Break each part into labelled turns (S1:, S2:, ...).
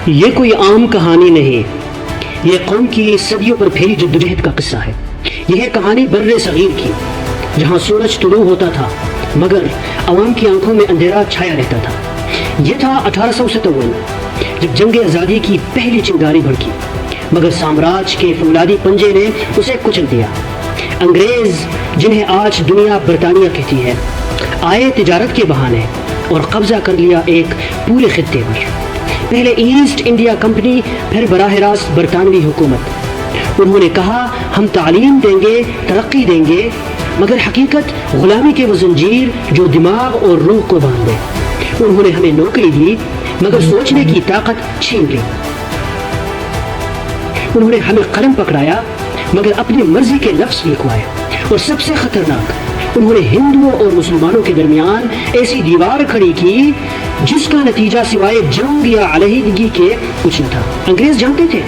S1: یہ کوئی عام کہانی نہیں، یہ قوم کی صدیوں پر پھیلی جدوجہد کا قصہ ہے۔ یہ ہے کہانی بر صغیر کی، جہاں سورج طلوع ہوتا تھا مگر عوام کی آنکھوں میں اندھیرا چھایا رہتا تھا۔ یہ تھا 1857 جب جنگ آزادی کی پہلی چنگاری بھڑکی، مگر سامراج کے فولادی پنجے نے اسے کچل دیا۔ انگریز، جنہیں آج دنیا برطانیہ کہتی ہے، آئے تجارت کے بہانے اور قبضہ کر لیا ایک پورے خطے پر۔ پہلے ایسٹ انڈیا کمپنی، پھر براہ راست برطانوی حکومت۔ انہوں نے کہا ہم تعلیم دیں گے، ترقی دیں گے، مگر حقیقت غلامی کے وہ زنجیر جو دماغ اور روح کو باندھ دے۔ انہوں نے ہمیں نوکری دی مگر سوچنے کی طاقت چھین لی۔ انہوں نے ہمیں قلم پکڑایا مگر اپنی مرضی کے لفظ لکھوائے، اور سب سے خطرناک، انہوں نے ہندوؤں اور مسلمانوں کے درمیان ایسی دیوار کھڑی کی جس کا نتیجہ سوائے جنگ یا علیحدگی کے کچھ نہ تھا۔ انگریز جانتے تھے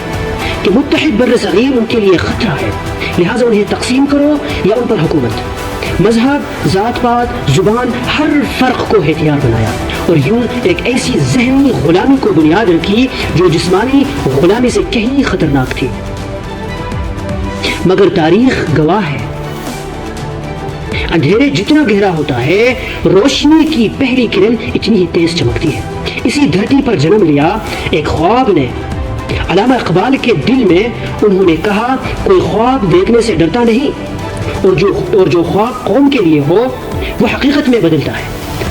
S1: کہ متحد بر صغیر ان کے لیے خطرہ ہے، لہٰذا انہیں تقسیم کرو یا ان پر حکومت۔ مذہب، ذات پات، زبان، ہر فرق کو ہتھیار بنایا، اور یوں ایک ایسی ذہنی غلامی کو بنیاد رکھی جو جسمانی غلامی سے کہیں خطرناک تھی۔ مگر تاریخ گواہ ہے، اندھیرے جتنا گہرا ہوتا ہے، روشنی کی پہلی کرن اتنی ہی تیز چمکتی ہے۔ اسی دھرتی پر جنم لیا ایک خواب نے۔ علامہ اقبال کے دل میں انہوں نے کہا کوئی خواب دیکھنے سے ڈرتا نہیں، اور جو خواب قوم کے لیے ہو وہ حقیقت میں بدلتا ہے۔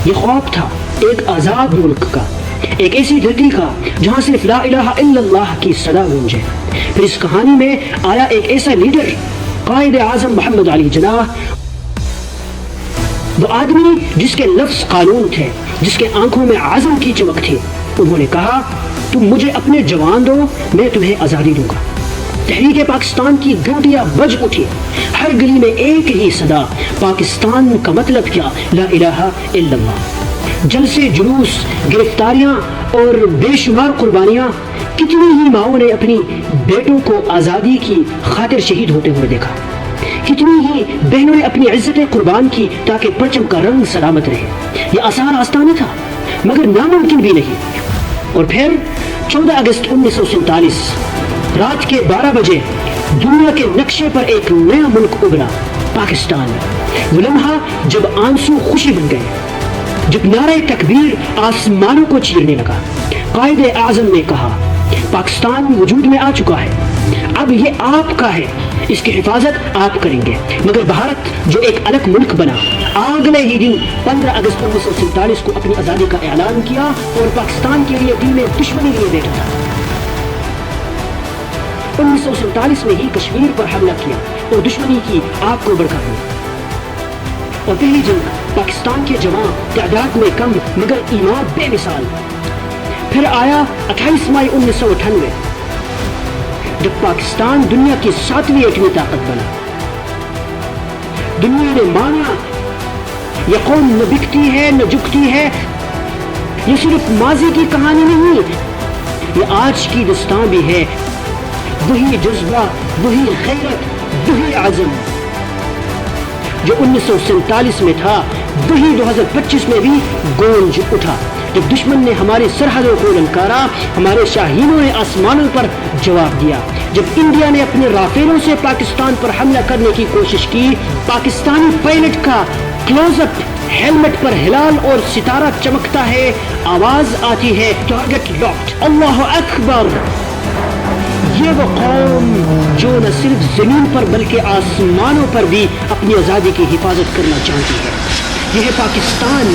S1: یہ خواب تھا ایک آزاد ملک کا، ایک ایسی دھرتی کا جہاں صرف لا الہ الا اللہ کی صدا گونجے۔ پھر اس کہانی میں آیا ایک ایسا لیڈر، قائد اعظم محمد علی جناح، وہ آدمی جس کے لفظ قانون تھے، جس کے آنکھوں میں عزم کی چمک تھی۔ انہوں نے کہا تم مجھے اپنے جوان دو، میں تمہیں آزادی دوں گا۔ تحریک پاکستان کی گھنٹیاں بج اٹھی، ہر گلی میں ایک ہی صدا، پاکستان کا مطلب کیا، لا الہ الا اللہ۔ جلسے، جلوس، گرفتاریاں اور بے شمار قربانیاں، کتنی ہی ماؤں نے اپنی بیٹوں کو آزادی کی خاطر شہید ہوتے ہوئے دیکھا، کتنی ہی بہنوں نے اپنی عزتیں قربان کی تاکہ پرچم کا رنگ سلامت رہے۔ یہ آسان آستانہ تھا مگر ناممکن بھی نہیں۔ اور پھر 14 اگست 1947 رات کے 12 بجے دنیا کے نقشے پر ایک نیا ملک ابھرا، پاکستان۔ وہ لمحہ جب آنسو خوشی بن گئے، جب نعرہ تکبیر آسمانوں کو چیرنے لگا۔ قائد اعظم نے کہا پاکستان وجود میں آ چکا ہے، اب یہ آپ کا ہے، اس کی حفاظت آپ کریں گے۔ مگر بھارت جو ایک الگ ملک بنا، اگلے ہی دن 15 اگست 1947 کو اپنی آزادی کا اعلان کیا اور پاکستان کے لیے دل میں دشمنی لیے بیٹھا تھا۔ 1947 میں ہی کشمیر پر حملہ کیا اور دشمنی کی آگ کو بڑھا دیا، اور پہلی جنگ پاکستان کے جوان تعداد میں کم مگر ایمان بے مثال۔ پھر آیا 28 مئی 1998 جب پاکستان دنیا کی 7ویں ایٹمی طاقت بنا۔ دنیا نے مانا یہ قوم نہ بکتی ہے نہ جھکتی ہے، یہ صرف ماضی کی کہانی نہیں، یہ آج کی دستان بھی ہے۔ وہی جذبہ، وہی غیرت، وہی عزم جو 1947 میں تھا، وہی 2025 میں بھی گونج اٹھا جب دشمن نے ہماری سرحدوں کو للکارا، ہمارے شاہینوں نے آسمانوں پر جواب دیا۔ جب انڈیا نے اپنے رافیلوں سے پاکستان پر حملہ کرنے کی کوشش کی، پاکستانی پائلٹ کا کلوز اپ، ہیلمٹ پر ہلال اور ستارہ چمکتا ہے، آواز آتی ہے ٹارگٹ لاکڈ، اللہ اکبر۔ یہ وہ قوم جو نہ صرف زمین پر بلکہ آسمانوں پر بھی اپنی آزادی کی حفاظت کرنا چاہتی ہے۔ یہ ہے پاکستان،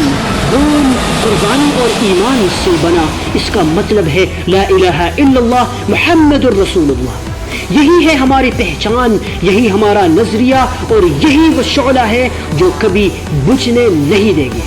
S1: خون، قربانی اور ایمان سے بنا۔ اس کا مطلب ہے لا الہ الا اللہ محمد الرسول اللہ۔ یہی ہے ہماری پہچان، یہی ہمارا نظریہ، اور یہی وہ شعلہ ہے جو کبھی بجھنے نہیں دے گی۔